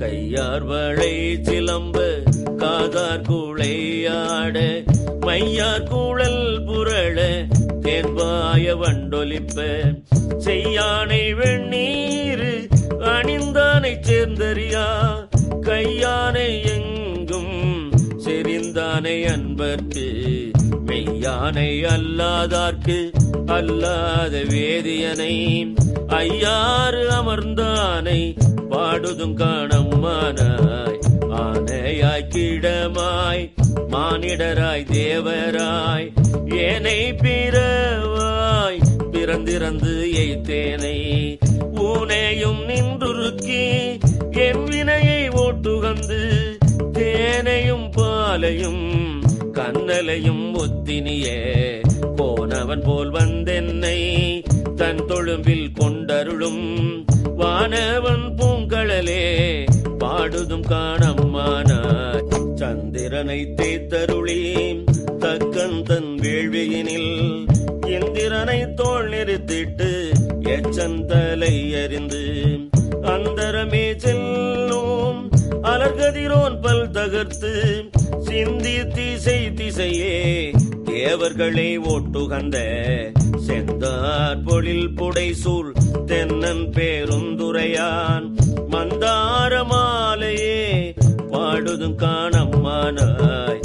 கையார் வளை சிலம்ப காதார் கூளையாட மையார் கூழல் புரள தேன்பாய வண்டொலிப்ப செய்யானை வெண்ணீர் அணிந்தானை சேர்ந்தறியா கையானை எங்கும் செறிந்தானை அன்பர்க்கு மெய்யானை அல்லாதார்க்கு அல்லாத வேதியனை ஐயாறு அமர்ந்தானை பாடுதும் காணம்மானாய் ஆனையாய் கிடமாய் மானிடராய் தேவராய் ஏனை பிறவாய் பிறந்திறந்து எய்த்தேனை ஊனையும் நின்றுருக்கி என் வினையை ஓட்டுகந்து தேனையும் பாலையும் கண்ணலையும் ஒத்தினியே கோனவன் போல் வந்தென்னை தன் தொழும்பில் கொண்டருளும் வானவன் பூங்கழலே பாடுதும் காணம்மானாய் சந்திரனை தேத்தருளி தக்கன் தன் வேள்வியினில் இந்திரனை தோள் நிறுத்திட்டு எச்சந்தலை அறிந்து அந்தரமே செல்லும் அலர்கதிரோன் பல் தகர்த்து சிந்தி திசை திசையே தேவர்களை ஓட்டுகந்த செந்தார் பொழில் புடைசூல் தென்னன் பேருந்துரையான் மந்தார மாலையே பாடுதும் காணம்மானாய்